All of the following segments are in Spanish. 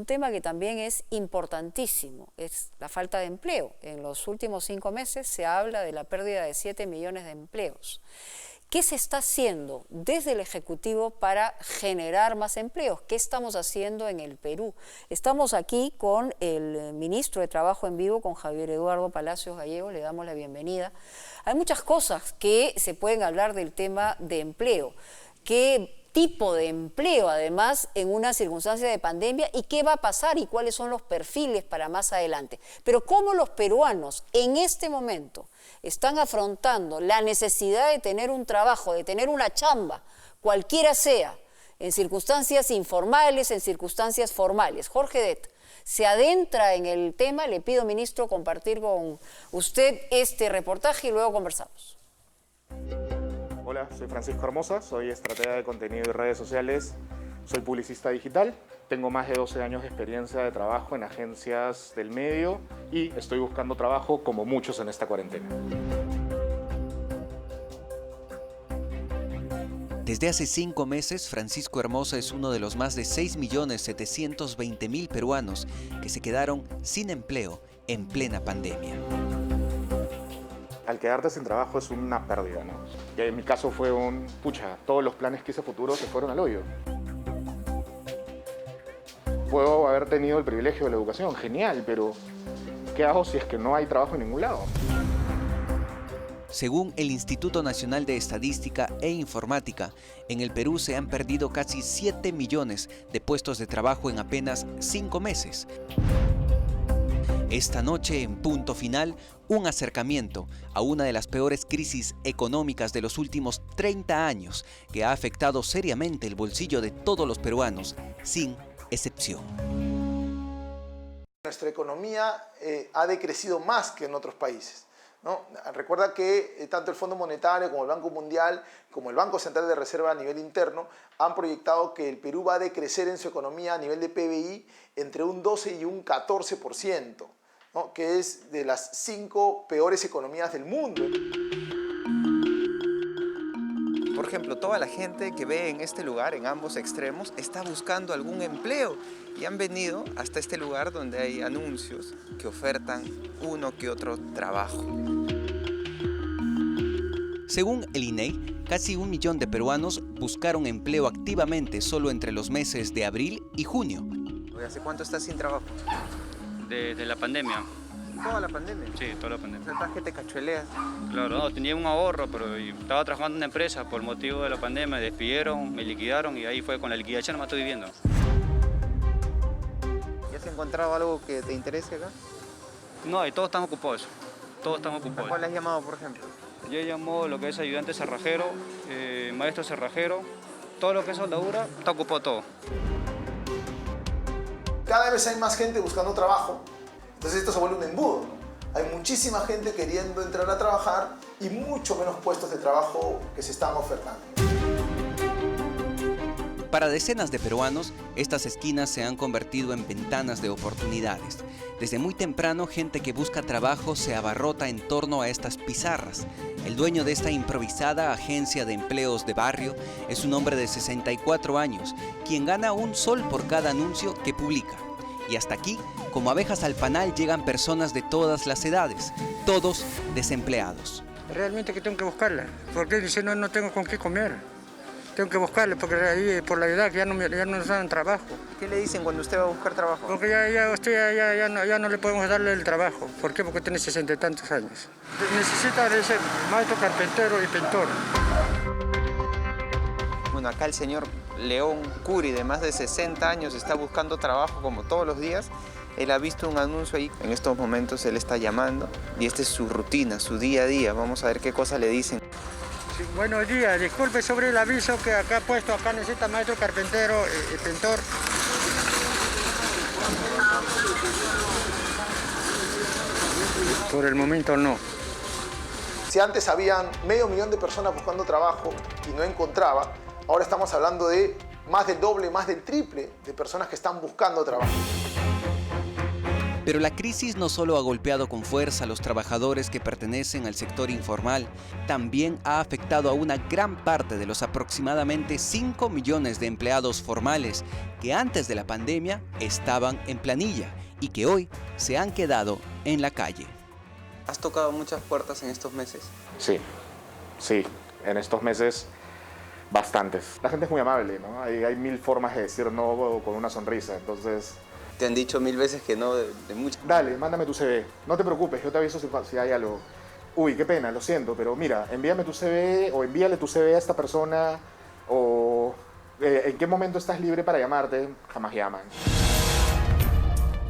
un tema que también es importantísimo, es la falta de empleo. En los últimos 5 meses se habla de la pérdida de 7 millones de empleos. ¿Qué se está haciendo desde el Ejecutivo para generar más empleos? ¿Qué estamos haciendo en el Perú? Estamos aquí con el ministro de Trabajo en vivo, con Javier Eduardo Palacios Gallego, le damos la bienvenida. Hay muchas cosas que se pueden hablar del tema de empleo. ¿Qué tipo de empleo, además, en una circunstancia de pandemia, y qué va a pasar y cuáles son los perfiles para más adelante? Pero cómo los peruanos en este momento están afrontando la necesidad de tener un trabajo, de tener una chamba, cualquiera sea, en circunstancias informales, en circunstancias formales. Jorge Det se adentra en el tema. Le pido, ministro, compartir con usted este reportaje y luego conversamos. Hola, soy Francisco Hermosa, soy estratega de contenido y redes sociales, soy publicista digital, tengo más de 12 años de experiencia de trabajo en agencias del medio y estoy buscando trabajo como muchos en esta cuarentena. Desde hace 5 meses, Francisco Hermosa es uno de los más de 6.720.000 peruanos que se quedaron sin empleo en plena pandemia. Al quedarte sin trabajo es una pérdida, ¿no? Y en mi caso fue todos los planes que hice futuro se fueron al hoyo. Puedo haber tenido el privilegio de la educación, genial, pero ¿qué hago si es que no hay trabajo en ningún lado? Según el Instituto Nacional de Estadística e Informática, en el Perú se han perdido casi 7 millones de puestos de trabajo en apenas 5 meses. Esta noche, en Punto Final, un acercamiento a una de las peores crisis económicas de los últimos 30 años que ha afectado seriamente el bolsillo de todos los peruanos, sin excepción. Nuestra economía ha decrecido más que en otros países, ¿no? Recuerda que tanto el Fondo Monetario como el Banco Mundial, como el Banco Central de Reserva a nivel interno, han proyectado que el Perú va a decrecer en su economía a nivel de PBI entre un 12 y un 14%. ¿no? Que es de las 5 peores economías del mundo. Por ejemplo, toda la gente que ve en este lugar, en ambos extremos, está buscando algún empleo y han venido hasta este lugar donde hay anuncios que ofertan uno que otro trabajo. Según el INEI, casi 1 millón de peruanos buscaron empleo activamente solo entre los meses de abril y junio. ¿Hace cuánto estás sin trabajo? Desde la pandemia. ¿Toda la pandemia? Sí, toda la pandemia. ¿Estás que te cachueleas? Claro, no, tenía un ahorro, pero estaba trabajando en una empresa por motivo de la pandemia, me despidieron, me liquidaron y ahí fue con la liquidación me estoy viviendo. ¿Ya has encontrado algo que te interese acá? No, y todos están ocupados, todos están ocupados. ¿Cuál has llamado, por ejemplo? Yo llamo lo que es ayudante cerrajero, maestro cerrajero, todo lo que es soldadura, está ocupado todo. Cada vez hay más gente buscando trabajo, entonces esto se vuelve un embudo. Hay muchísima gente queriendo entrar a trabajar y mucho menos puestos de trabajo que se están ofertando. Para decenas de peruanos, estas esquinas se han convertido en ventanas de oportunidades. Desde muy temprano, gente que busca trabajo se abarrota en torno a estas pizarras. El dueño de esta improvisada agencia de empleos de barrio es un hombre de 64 años, quien gana un sol por cada anuncio que publica. Y hasta aquí, como abejas al panal, llegan personas de todas las edades, todos desempleados. Realmente que tengo que buscarla, porque si no, no tengo con qué comer. Tengo que buscarla porque ahí por la edad ya no nos dan trabajo. ¿Qué le dicen cuando usted va a buscar trabajo? Porque ya no le podemos darle el trabajo. ¿Por qué? Porque tiene 60 y tantos años. Necesita de ser maestro, carpintero y pintor. Bueno, acá el señor León Curi, de más de 60 años, está buscando trabajo como todos los días. Él ha visto un anuncio ahí. En estos momentos él está llamando y esta es su rutina, su día a día. Vamos a ver qué cosa le dicen. Sí, buenos días, disculpe sobre el aviso que acá ha puesto, acá necesita maestro, carpintero y pintor. Por el momento no. Si antes habían 500.000 de personas buscando trabajo y no encontraba, ahora estamos hablando de más del doble, más del triple de personas que están buscando trabajo. Pero la crisis no solo ha golpeado con fuerza a los trabajadores que pertenecen al sector informal, también ha afectado a una gran parte de los aproximadamente 5 millones de empleados formales que antes de la pandemia estaban en planilla y que hoy se han quedado en la calle. ¿Has tocado muchas puertas en estos meses? Sí, en estos meses bastantes. La gente es muy amable, ¿no? Hay mil formas de decir no con una sonrisa, entonces... Te han dicho 1000 veces que no de muchas. Dale, mándame tu CV. No te preocupes, yo te aviso si hay algo. Uy, qué pena, lo siento, pero mira, envíame tu CV o envíale tu CV a esta persona o ¿en qué momento estás libre para llamarte? Jamás llaman.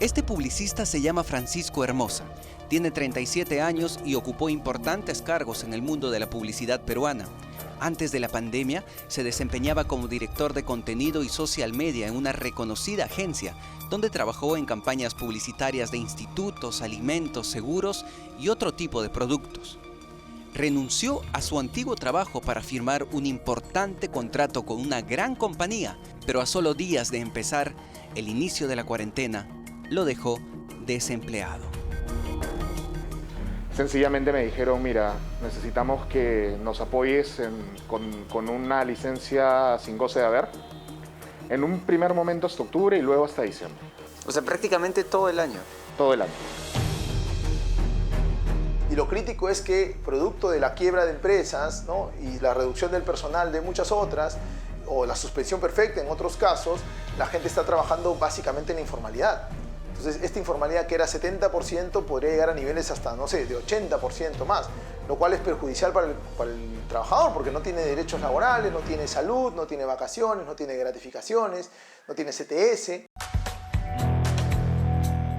Este publicista se llama Francisco Hermosa. Tiene 37 años y ocupó importantes cargos en el mundo de la publicidad peruana. Antes de la pandemia, se desempeñaba como director de contenido y social media en una reconocida agencia, donde trabajó en campañas publicitarias de institutos, alimentos, seguros y otro tipo de productos. Renunció a su antiguo trabajo para firmar un importante contrato con una gran compañía, pero a solo días de empezar el inicio de la cuarentena, lo dejó desempleado. Sencillamente me dijeron, mira, necesitamos que nos apoyes con una licencia sin goce de haber. En un primer momento hasta octubre y luego hasta diciembre. O sea, prácticamente todo el año. Todo el año. Y lo crítico es que, producto de la quiebra de empresas, ¿no?, y la reducción del personal de muchas otras, o la suspensión perfecta en otros casos, la gente está trabajando básicamente en la informalidad. Entonces, esta informalidad que era 70% podría llegar a niveles hasta, no sé, de 80% más, lo cual es perjudicial para el trabajador porque no tiene derechos laborales, no tiene salud, no tiene vacaciones, no tiene gratificaciones, no tiene CTS.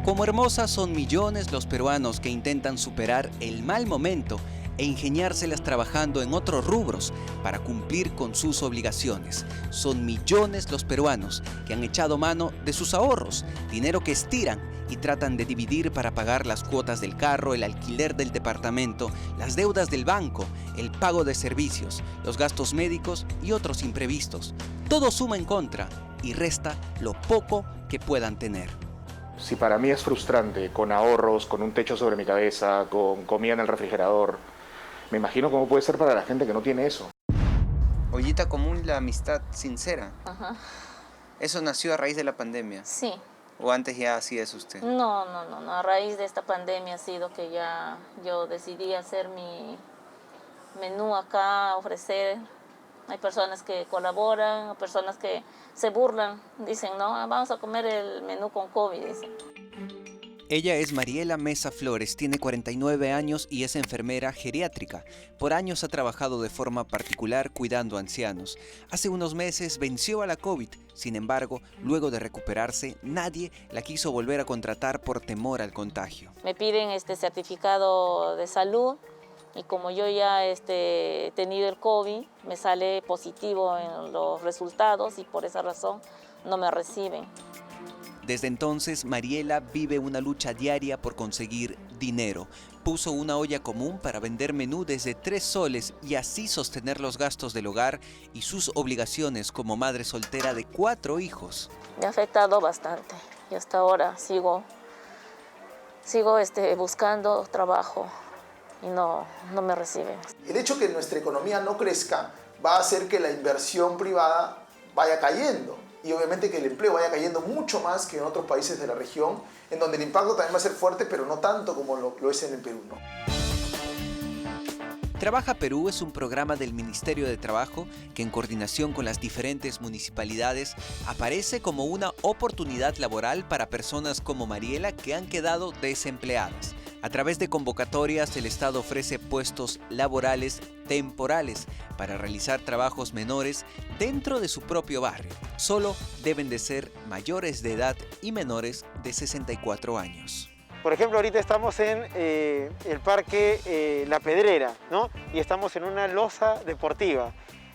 Como Hermosa, son millones los peruanos que intentan superar el mal momento e ingeniárselas trabajando en otros rubros para cumplir con sus obligaciones. Son millones los peruanos que han echado mano de sus ahorros, dinero que estiran y tratan de dividir para pagar las cuotas del carro, el alquiler del departamento, las deudas del banco, el pago de servicios, los gastos médicos y otros imprevistos. Todo suma en contra y resta lo poco que puedan tener. Si para mí es frustrante, con ahorros, con un techo sobre mi cabeza, con comida en el refrigerador, me imagino cómo puede ser para la gente que no tiene eso. Ollita común, la amistad sincera. Ajá. ¿Eso nació a raíz de la pandemia? Sí. ¿O antes ya así es usted? No. A raíz de esta pandemia ha sido que ya yo decidí hacer mi menú acá, ofrecer. Hay personas que colaboran, personas que se burlan. Dicen, no, vamos a comer el menú con COVID, dicen. Ella es Mariela Mesa Flores, tiene 49 años y es enfermera geriátrica. Por años ha trabajado de forma particular cuidando ancianos. Hace unos meses venció a la COVID. Sin embargo, luego de recuperarse, nadie la quiso volver a contratar por temor al contagio. Me piden este certificado de salud y como yo ya he tenido el COVID, me sale positivo en los resultados y por esa razón no me reciben. Desde entonces, Mariela vive una lucha diaria por conseguir dinero. Puso una olla común para vender menú desde 3 soles y así sostener los gastos del hogar y sus obligaciones como madre soltera de 4 hijos. Me ha afectado bastante y hasta ahora sigo buscando trabajo y no me reciben. El hecho que nuestra economía no crezca va a hacer que la inversión privada vaya cayendo. Y obviamente que el empleo vaya cayendo mucho más que en otros países de la región, en donde el impacto también va a ser fuerte, pero no tanto como lo es en el Perú, ¿no? Trabaja Perú es un programa del Ministerio de Trabajo que en coordinación con las diferentes municipalidades aparece como una oportunidad laboral para personas como Mariela que han quedado desempleadas. A través de convocatorias, el Estado ofrece puestos laborales temporales para realizar trabajos menores dentro de su propio barrio. Solo deben de ser mayores de edad y menores de 64 años. Por ejemplo, ahorita estamos en el Parque La Pedrera, ¿no? Y estamos en una loza deportiva.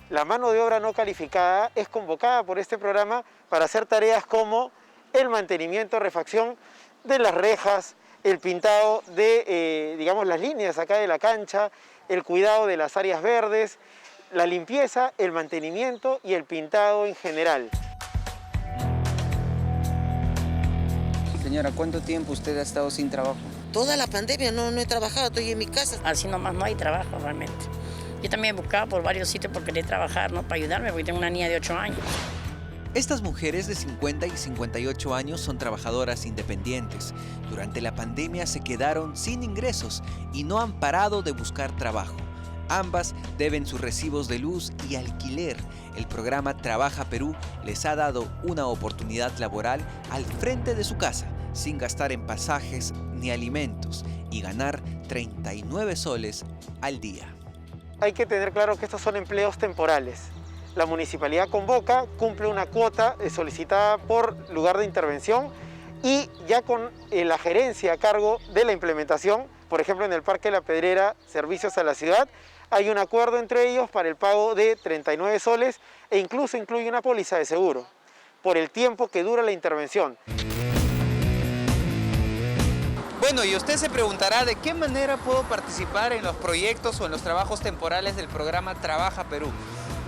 La mano de obra no calificada es convocada por este programa para hacer tareas como el mantenimiento, refacción de las rejas, el pintado de, las líneas acá de la cancha, el cuidado de las áreas verdes, la limpieza, el mantenimiento y el pintado en general. Señora, ¿cuánto tiempo usted ha estado sin trabajo? Toda la pandemia no he trabajado, estoy en mi casa. Así nomás no hay trabajo realmente. Yo también he buscado por varios sitios por querer trabajar, ¿no? Para ayudarme, porque tengo una niña de 8 años. Estas mujeres de 50 y 58 años son trabajadoras independientes. Durante la pandemia se quedaron sin ingresos y no han parado de buscar trabajo. Ambas deben sus recibos de luz y alquiler. El programa Trabaja Perú les ha dado una oportunidad laboral al frente de su casa, sin gastar en pasajes ni alimentos, y ganar 39 soles al día. Hay que tener claro que estos son empleos temporales. La municipalidad convoca, cumple una cuota solicitada por lugar de intervención y ya con la gerencia a cargo de la implementación, por ejemplo en el Parque La Pedrera, Servicios a la Ciudad, hay un acuerdo entre ellos para el pago de 39 soles e incluso incluye una póliza de seguro por el tiempo que dura la intervención. Bueno, y usted se preguntará de qué manera puedo participar en los proyectos o en los trabajos temporales del programa Trabaja Perú.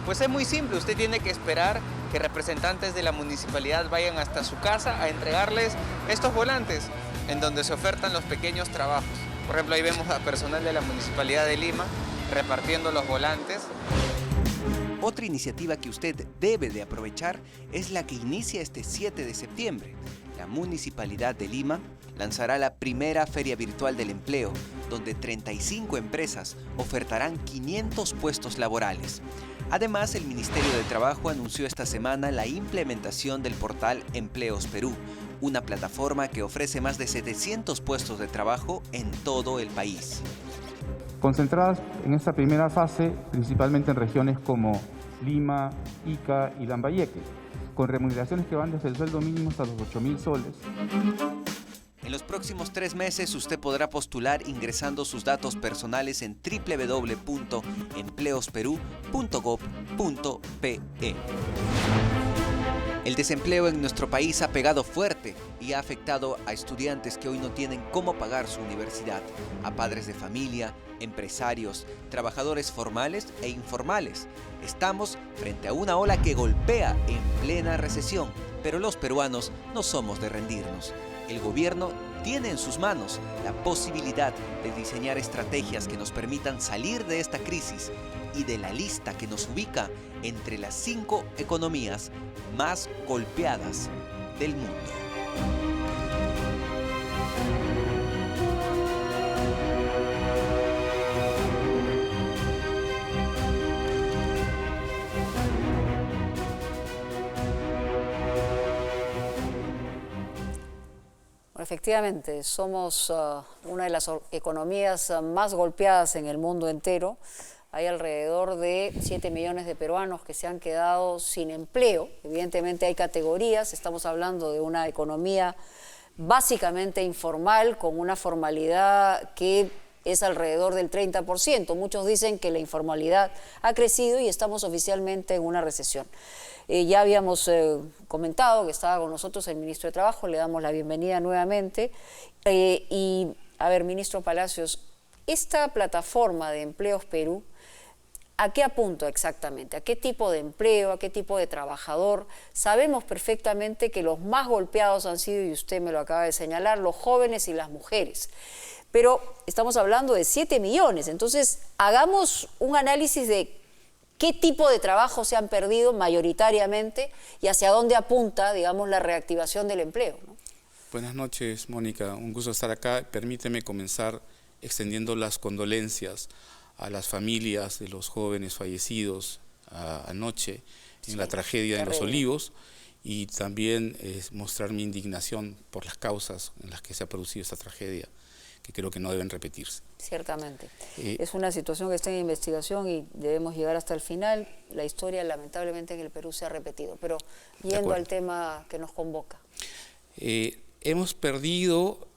Pues es muy simple, usted tiene que esperar que representantes de la municipalidad vayan hasta su casa a entregarles estos volantes en donde se ofertan los pequeños trabajos. Por ejemplo, ahí vemos a personal de la Municipalidad de Lima repartiendo los volantes. Otra iniciativa que usted debe de aprovechar es la que inicia este 7 de septiembre. La Municipalidad de Lima lanzará la primera Feria Virtual del Empleo, donde 35 empresas ofertarán 500 puestos laborales. Además, el Ministerio de Trabajo anunció esta semana la implementación del portal Empleos Perú, una plataforma que ofrece más de 700 puestos de trabajo en todo el país. Concentradas en esta primera fase, principalmente en regiones como Lima, Ica y Lambayeque, con remuneraciones que van desde el sueldo mínimo hasta los 8.000 soles. En los próximos 3 meses usted podrá postular ingresando sus datos personales en www.empleosperú.gov.pe. El desempleo en nuestro país ha pegado fuerte y ha afectado a estudiantes que hoy no tienen cómo pagar su universidad, a padres de familia, empresarios, trabajadores formales e informales. Estamos frente a una ola que golpea en plena recesión, pero los peruanos no somos de rendirnos. El gobierno tiene en sus manos la posibilidad de diseñar estrategias que nos permitan salir de esta crisis y de la lista que nos ubica entre las 5 economías más golpeadas del mundo. Efectivamente, somos una de las economías más golpeadas en el mundo entero. Hay alrededor de 7 millones de peruanos que se han quedado sin empleo. Evidentemente hay categorías, estamos hablando de una economía básicamente informal, con una formalidad que es alrededor del 30%. Muchos dicen que la informalidad ha crecido y estamos oficialmente en una recesión. Ya habíamos comentado que estaba con nosotros el ministro de Trabajo, le damos la bienvenida nuevamente. Y, a ver, ministro Palacios, esta plataforma de Empleos Perú, ¿a qué apunta exactamente? ¿A qué tipo de empleo? ¿A qué tipo de trabajador? Sabemos perfectamente que los más golpeados han sido, y usted me lo acaba de señalar, los jóvenes y las mujeres. Pero estamos hablando de 7 millones, entonces hagamos un análisis de qué tipo de trabajo se han perdido mayoritariamente y hacia dónde apunta, digamos, la reactivación del empleo, ¿no? Buenas noches, Mónica. Un gusto estar acá. Permíteme comenzar extendiendo las condolencias a las familias de los jóvenes fallecidos anoche en la tragedia de Los Olivos, y también mostrar mi indignación por las causas en las que se ha producido esta tragedia, que creo que no deben repetirse. Ciertamente. Es una situación que está en investigación y debemos llegar hasta el final. La historia, lamentablemente, en el Perú se ha repetido. Pero yendo al tema que nos convoca. Hemos perdido,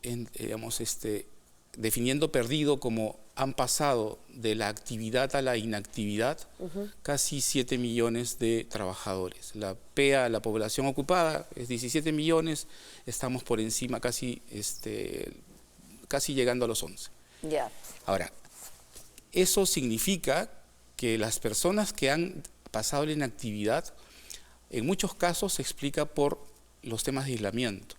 definiendo perdido como han pasado de la actividad a la inactividad, casi 7 millones de trabajadores. La PEA, la población ocupada, es 17 millones, estamos por encima, casi llegando a los 11. Ya. Ahora, eso significa que las personas que han pasado la inactividad, en muchos casos se explica por los temas de aislamiento.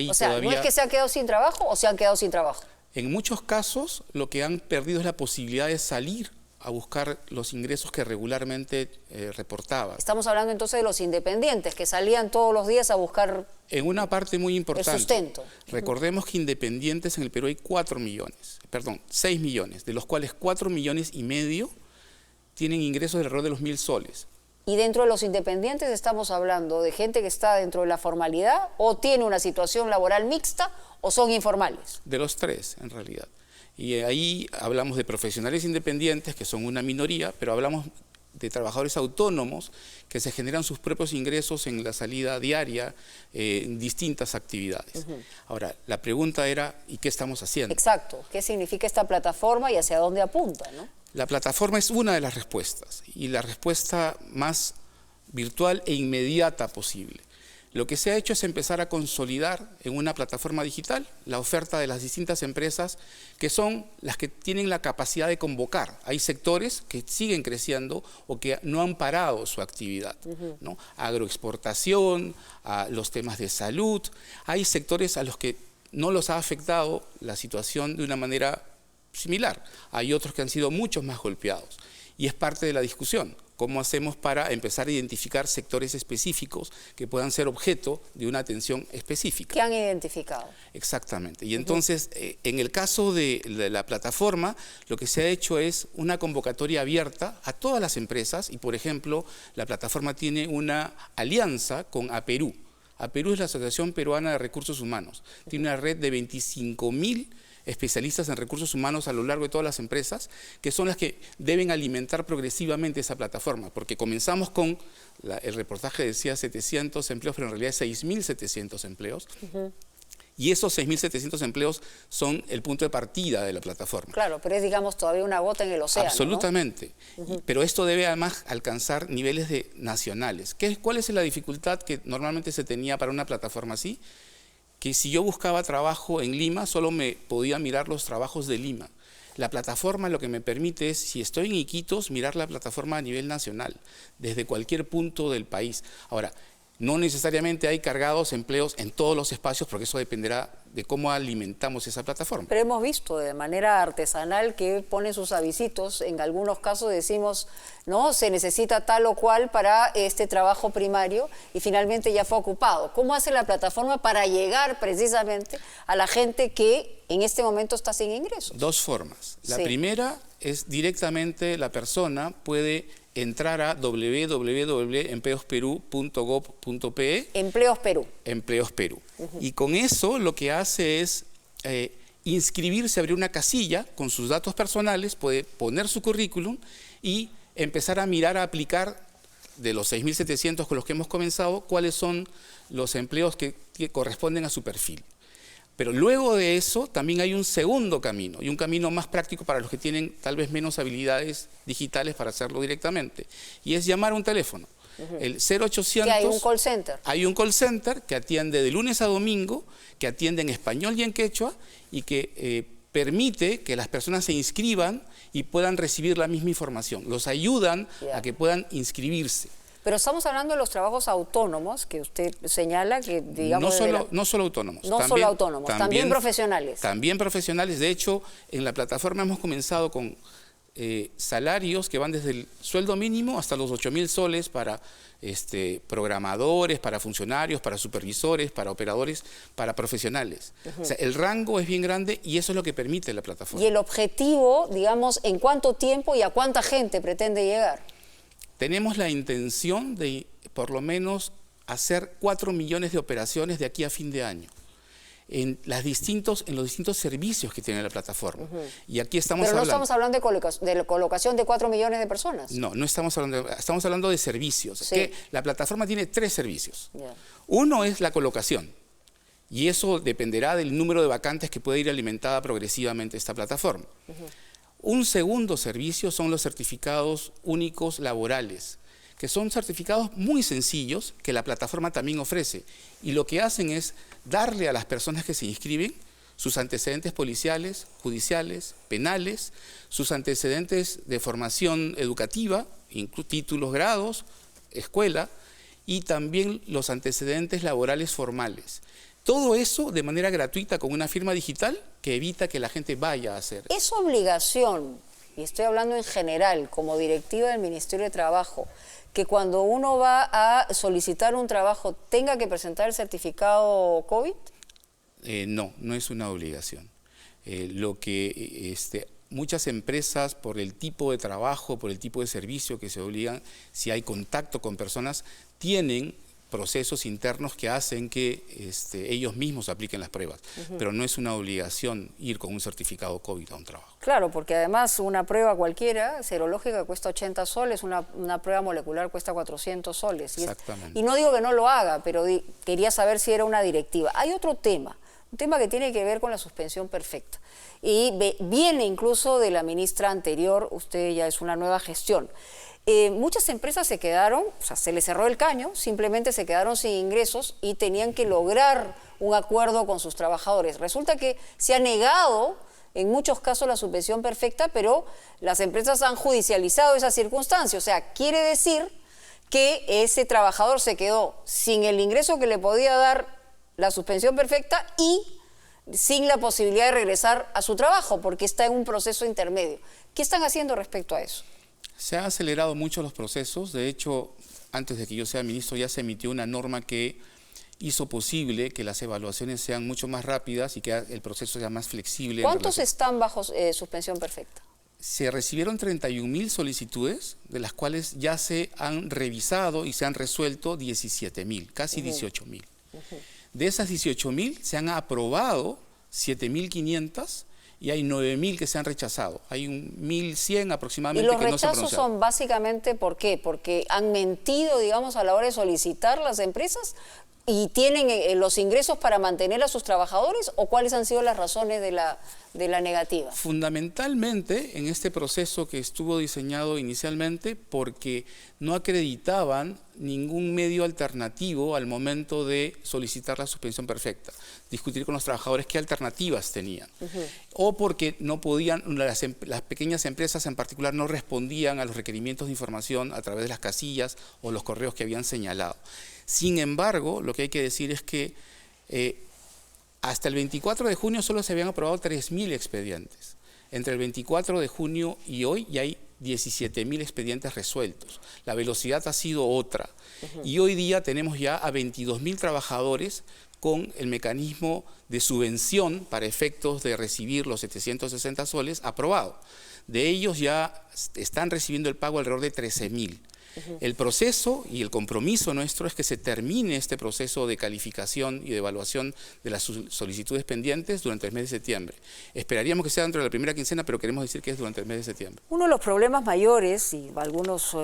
O sea, ¿no es que se han quedado sin trabajo o se han quedado sin trabajo? En muchos casos, lo que han perdido es la posibilidad de salir a buscar los ingresos que regularmente reportaban. Estamos hablando entonces de los independientes que salían todos los días a buscar en una parte muy importante. el sustento. Recordemos que independientes en el Perú hay 6 millones, de los cuales 4,5 millones tienen ingresos de alrededor de los 1.000 soles. Y dentro de los independientes estamos hablando de gente que está dentro de la formalidad o tiene una situación laboral mixta o son informales. De los tres, en realidad. Y ahí hablamos de profesionales independientes, que son una minoría, pero hablamos de trabajadores autónomos que se generan sus propios ingresos en la salida diaria en distintas actividades. Ahora, la pregunta era, ¿y qué estamos haciendo? Exacto. ¿Qué significa esta plataforma y hacia dónde apunta, ¿no? La plataforma es una de las respuestas, y la respuesta más virtual e inmediata posible. Lo que se ha hecho es empezar a consolidar en una plataforma digital la oferta de las distintas empresas que son las que tienen la capacidad de convocar. Hay sectores que siguen creciendo o que no han parado su actividad, ¿no? Agroexportación, los temas de salud. Hay sectores a los que no los ha afectado la situación de una manera similar. Hay otros que han sido mucho más golpeados. Y es parte de la discusión. ¿Cómo hacemos para empezar a identificar sectores específicos que puedan ser objeto de una atención específica? ¿Qué han identificado? Exactamente. Y entonces, en el caso de la plataforma, lo que se ha hecho es una convocatoria abierta a todas las empresas y, por ejemplo, la plataforma tiene una alianza con APERU. APERU es la Asociación Peruana de Recursos Humanos. Tiene una red de 25.000 especialistas en recursos humanos a lo largo de todas las empresas, que son las que deben alimentar progresivamente esa plataforma, porque comenzamos con, el reportaje decía 700 empleos, pero en realidad es 6.700 empleos, y esos 6.700 empleos son el punto de partida de la plataforma. Claro, pero es, digamos, todavía una gota en el océano, absolutamente, ¿no? Pero esto debe además alcanzar niveles nacionales. ¿Cuál es la dificultad que normalmente se tenía para una plataforma así? Que si yo buscaba trabajo en Lima, solo me podía mirar los trabajos de Lima. La plataforma lo que me permite es, si estoy en Iquitos, mirar la plataforma a nivel nacional, desde cualquier punto del país. Ahora, no necesariamente hay cargados empleos en todos los espacios, porque eso dependerá de cómo alimentamos esa plataforma. Pero hemos visto de manera artesanal que ponen sus avisitos, en algunos casos decimos, no, se necesita tal o cual para este trabajo primario y finalmente ya fue ocupado. ¿Cómo hace la plataforma para llegar precisamente a la gente que en este momento está sin ingresos? Dos formas. La primera es directamente la persona puede entrar a www.empleosperú.gov.pe. Empleos Perú. Empleos Perú. Y con eso lo que hace es inscribirse, abrir una casilla con sus datos personales, puede poner su currículum y empezar a mirar, a aplicar de los 6.700 con los que hemos comenzado, cuáles son los empleos que corresponden a su perfil. Pero luego de eso también hay un segundo camino, y un camino más práctico para los que tienen tal vez menos habilidades digitales para hacerlo directamente, y es llamar a un teléfono. El 0800... ¿Que hay un call center? Hay un call center que atiende de lunes a domingo, que atiende en español y en quechua, y que permite que las personas se inscriban y puedan recibir la misma información. Los ayudan a que puedan inscribirse. Pero estamos hablando de los trabajos autónomos que usted señala que, digamos... No solo autónomos. Solo autónomos, también profesionales. También profesionales. De hecho, en la plataforma hemos comenzado con salarios que van desde el sueldo mínimo hasta los 8.000 soles para programadores, para funcionarios, para supervisores, para operadores, para profesionales. O sea, el rango es bien grande y eso es lo que permite la plataforma. ¿Y el objetivo, digamos, en cuánto tiempo y a cuánta gente pretende llegar? Tenemos la intención de, por lo menos, hacer 4 millones de operaciones de aquí a fin de año en los distintos servicios que tiene la plataforma. Y aquí estamos hablando... Pero no estamos hablando de la colocación de 4 millones de personas. No estamos hablando de servicios. Sí. Que la plataforma tiene 3 servicios. Uno es la colocación, y eso dependerá del número de vacantes que puede ir alimentada progresivamente esta plataforma. Un segundo servicio son los certificados únicos laborales, que son certificados muy sencillos que la plataforma también ofrece. Y lo que hacen es darle a las personas que se inscriben sus antecedentes policiales, judiciales, penales, sus antecedentes de formación educativa, títulos, grados, escuela, y también los antecedentes laborales formales. Todo eso de manera gratuita con una firma digital que evita que la gente vaya a hacer. Es obligación, y estoy hablando en general, como directiva del Ministerio de Trabajo, que cuando uno va a solicitar un trabajo tenga que presentar el certificado COVID. No, no es una obligación. Muchas empresas, por el tipo de trabajo, por el tipo de servicio que se obligan, si hay contacto con personas, tienen procesos internos que hacen que ellos mismos apliquen las pruebas, pero no es una obligación ir con un certificado COVID a un trabajo. Claro, porque además una prueba cualquiera, serológica, cuesta 80 soles, una prueba molecular cuesta 400 soles. Exactamente. Y no digo que no lo haga, pero quería saber si era una directiva. Hay otro tema, un tema que tiene que ver con la suspensión perfecta. Y viene incluso de la ministra anterior, usted ya es una nueva gestión. Muchas empresas se quedaron, o sea, se les cerró el caño, simplemente se quedaron sin ingresos y tenían que lograr un acuerdo con sus trabajadores. Resulta que se ha negado en muchos casos la suspensión perfecta, pero las empresas han judicializado esa circunstancia. O sea, quiere decir que ese trabajador se quedó sin el ingreso que le podía dar la suspensión perfecta y sin la posibilidad de regresar a su trabajo, porque está en un proceso intermedio. ¿Qué están haciendo respecto a eso? Se han acelerado mucho los procesos. De hecho, antes de que yo sea ministro ya se emitió una norma que hizo posible que las evaluaciones sean mucho más rápidas y que el proceso sea más flexible. ¿Cuántos están bajo suspensión perfecta? Se recibieron 31.000 solicitudes, de las cuales ya se han revisado y se han resuelto 17.000, casi 18.000. De esas 18.000 se han aprobado 7.500 y hay 9.000 que se han rechazado. Hay 1.100 aproximadamente que no se han pronunciado. ¿Y los rechazos son básicamente por qué? ¿Porque han mentido, digamos, a la hora de solicitar las empresas y tienen los ingresos para mantener a sus trabajadores? ¿O cuáles han sido las razones de la negativa? Fundamentalmente en este proceso que estuvo diseñado inicialmente porque no acreditaban ningún medio alternativo al momento de solicitar la suspensión perfecta, discutir con los trabajadores qué alternativas tenían, o porque no podían, las pequeñas empresas en particular no respondían a los requerimientos de información a través de las casillas o los correos que habían señalado. Sin embargo, lo que hay que decir es que hasta el 24 de junio solo se habían aprobado 3.000 expedientes. Entre el 24 de junio y hoy ya hay 17.000 expedientes resueltos. La velocidad ha sido otra. Y hoy día tenemos ya a 22.000 trabajadores con el mecanismo de subvención para efectos de recibir los 760 soles aprobado. De ellos ya están recibiendo el pago alrededor de 13.000. El proceso y el compromiso nuestro es que se termine este proceso de calificación y de evaluación de las solicitudes pendientes durante el mes de septiembre. Esperaríamos que sea dentro de la primera quincena, pero queremos decir que es durante el mes de septiembre. Uno de los problemas mayores, y algunos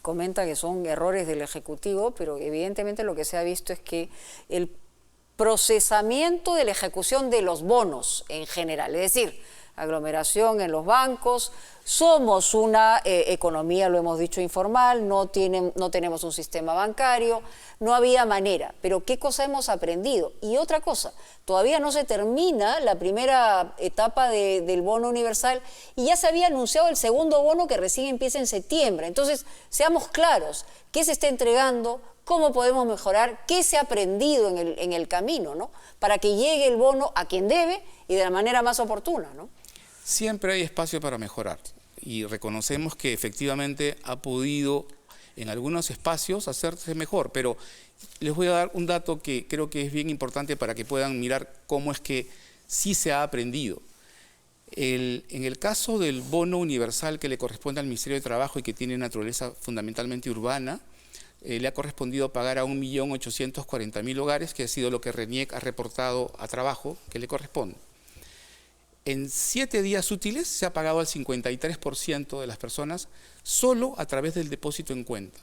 comentan que son errores del Ejecutivo, pero evidentemente lo que se ha visto es que el procesamiento de la ejecución de los bonos en general, es decir, aglomeración en los bancos, somos una economía, lo hemos dicho, informal, no tenemos un sistema bancario, no había manera, pero ¿qué cosa hemos aprendido? Y otra cosa, todavía no se termina la primera etapa del bono universal y ya se había anunciado el segundo bono que recién empieza en septiembre. Entonces, seamos claros, ¿qué se está entregando? ¿Cómo podemos mejorar? ¿Qué se ha aprendido en el camino, ¿no? Para que llegue el bono a quien debe y de la manera más oportuna, ¿no? Siempre hay espacio para mejorar y reconocemos que efectivamente ha podido en algunos espacios hacerse mejor, pero les voy a dar un dato que creo que es bien importante para que puedan mirar cómo es que sí se ha aprendido. En el caso del bono universal que le corresponde al Ministerio de Trabajo y que tiene naturaleza fundamentalmente urbana, le ha correspondido pagar a 1.840.000 hogares, que ha sido lo que RENIEC ha reportado a Trabajo que le corresponde. En 7 días útiles se ha pagado al 53% de las personas solo a través del depósito en cuenta.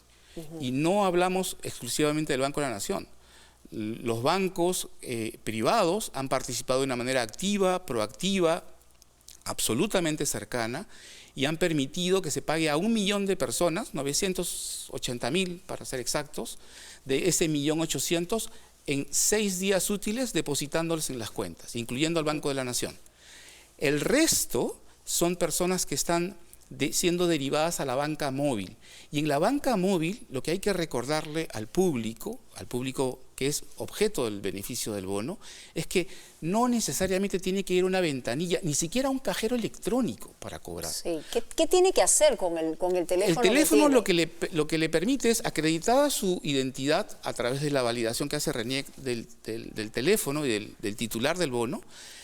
Y no hablamos exclusivamente del Banco de la Nación. Los bancos privados han participado de una manera activa, proactiva, absolutamente cercana, y han permitido que se pague a 1 millón de personas, 980.000 para ser exactos, de ese 1.800.000 en 6 días útiles depositándoles en las cuentas, incluyendo al Banco de la Nación. El resto son personas que están siendo derivadas a la banca móvil. Y en la banca móvil lo que hay que recordarle al público que es objeto del beneficio del bono, es que no necesariamente tiene que ir a una ventanilla, ni siquiera a un cajero electrónico para cobrar. Sí. ¿Qué tiene que hacer con el teléfono? El teléfono lo que le permite es, acreditada su identidad a través de la validación que hace RENIEC del teléfono y del titular del bono,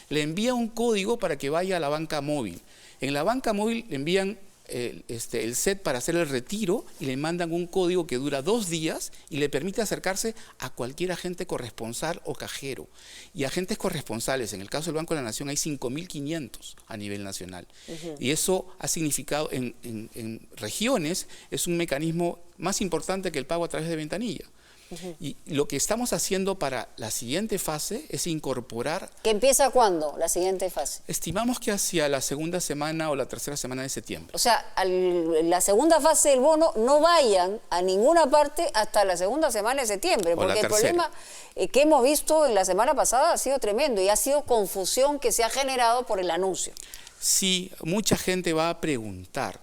le envía un código para que vaya a la banca móvil. En la banca móvil le envían el set para hacer el retiro y le mandan un código que dura 2 días y le permite acercarse a cualquier agente corresponsal o cajero. Y agentes corresponsales, en el caso del Banco de la Nación hay 5.500 a nivel nacional. Y eso ha significado en regiones, es un mecanismo más importante que el pago a través de ventanilla. Y lo que estamos haciendo para la siguiente fase es incorporar... ¿Que empieza cuándo, la siguiente fase? Estimamos que hacia la segunda semana o la tercera semana de septiembre. O sea, la segunda fase del bono no vayan a ninguna parte hasta la segunda semana de septiembre, porque el problema que hemos visto en la semana pasada ha sido tremendo y ha sido confusión que se ha generado por el anuncio. Sí, mucha gente va a preguntar,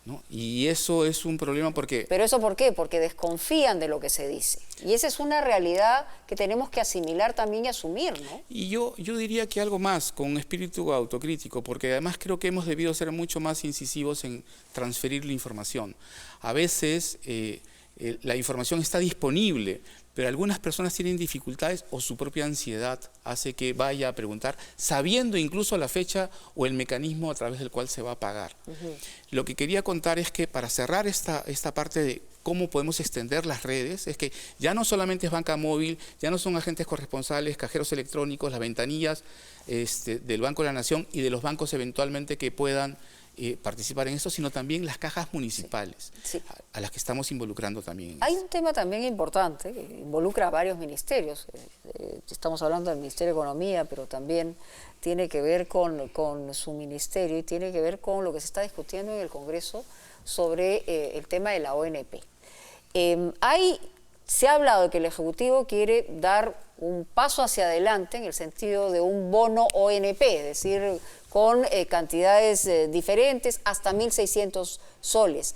¿no? Y eso es un problema porque... ¿Pero eso por qué? Porque desconfían de lo que se dice. Y esa es una realidad que tenemos que asimilar también y asumir, ¿no? Y yo diría que algo más, con un espíritu autocrítico, porque además creo que hemos debido ser mucho más incisivos en transferir la información. A veces la información está disponible, pero algunas personas tienen dificultades o su propia ansiedad hace que vaya a preguntar, sabiendo incluso la fecha o el mecanismo a través del cual se va a pagar. Lo que quería contar es que para cerrar esta parte de cómo podemos extender las redes, es que ya no solamente es banca móvil, ya no son agentes corresponsales, cajeros electrónicos, las ventanillas del Banco de la Nación y de los bancos eventualmente que puedan participar en esto, sino también las cajas municipales, a las que estamos involucrando también. Hay un tema también importante que involucra a varios ministerios. Estamos hablando del Ministerio de Economía, pero también tiene que ver con su ministerio y tiene que ver con lo que se está discutiendo en el Congreso sobre el tema de la ONP. Se ha hablado de que el Ejecutivo quiere dar un paso hacia adelante en el sentido de un bono ONP, es decir, con cantidades diferentes, hasta 1.600 soles.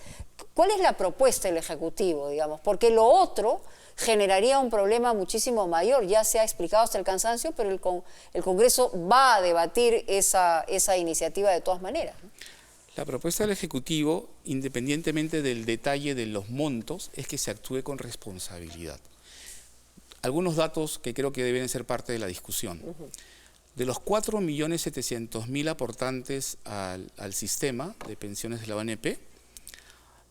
¿Cuál es la propuesta del Ejecutivo, digamos? Porque lo otro generaría un problema muchísimo mayor, ya se ha explicado hasta el cansancio, pero el Congreso va a debatir esa iniciativa de todas maneras, ¿no? La propuesta del Ejecutivo, independientemente del detalle de los montos, es que se actúe con responsabilidad. Algunos datos que creo que deben ser parte de la discusión. De los 4.700.000 aportantes al sistema de pensiones de la ONP,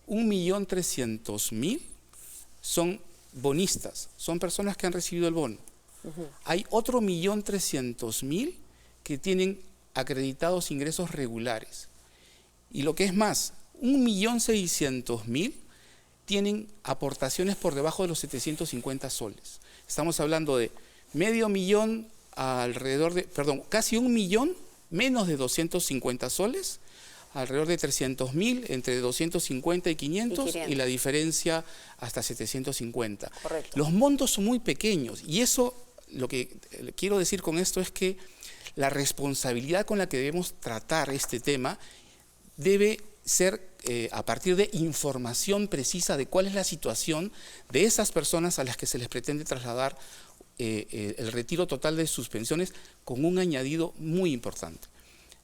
1.300.000 son bonistas, son personas que han recibido el bono. Hay otro 1.300.000 que tienen acreditados ingresos regulares. Y lo que es más, 1.600.000 tienen aportaciones por debajo de los 750 soles. Estamos hablando de casi 1 millón, menos de 250 soles, alrededor de 300.000, entre 250 y 500, y la diferencia hasta 750. Correcto. Los montos son muy pequeños y eso, lo que quiero decir con esto es que la responsabilidad con la que debemos tratar este tema debe ser a partir de información precisa de cuál es la situación de esas personas a las que se les pretende trasladar el retiro total de sus pensiones, con un añadido muy importante.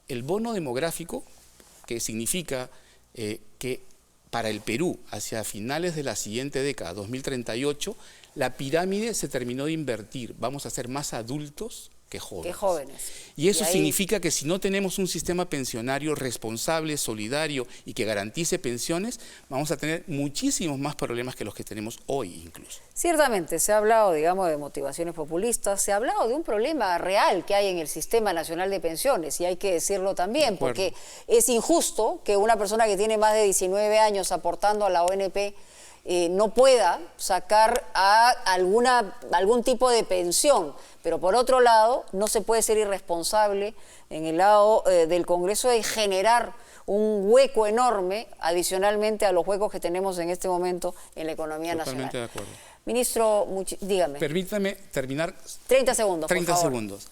El bono demográfico, que significa que para el Perú, hacia finales de la siguiente década, 2038, la pirámide se terminó de invertir. Vamos a ser más adultos que jóvenes. Y eso significa que si no tenemos un sistema pensionario responsable, solidario y que garantice pensiones, vamos a tener muchísimos más problemas que los que tenemos hoy incluso. Ciertamente, se ha hablado, digamos, de motivaciones populistas, se ha hablado de un problema real que hay en el Sistema Nacional de Pensiones, y hay que decirlo también, porque es injusto que una persona que tiene más de 19 años aportando a la ONP no pueda sacar algún tipo de pensión, pero por otro lado no se puede ser irresponsable en el lado del Congreso de generar un hueco enorme adicionalmente a los huecos que tenemos en este momento en la economía nacional. Totalmente de acuerdo. Ministro, dígame. Permítame terminar. 30 segundos, 30 por favor. segundos.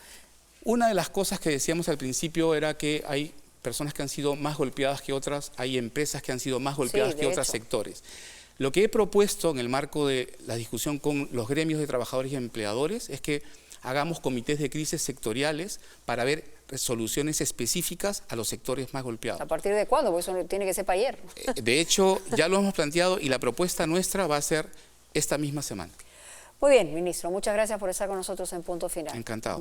Una de las cosas que decíamos al principio era que hay personas que han sido más golpeadas que otras, hay empresas que han sido más golpeadas que otros sectores. Lo que he propuesto en el marco de la discusión con los gremios de trabajadores y empleadores es que hagamos comités de crisis sectoriales para ver soluciones específicas a los sectores más golpeados. ¿A partir de cuándo? Porque eso tiene que ser para ayer. De hecho, ya lo hemos planteado y la propuesta nuestra va a ser esta misma semana. Muy bien, ministro. Muchas gracias por estar con nosotros en Punto Final. Encantado.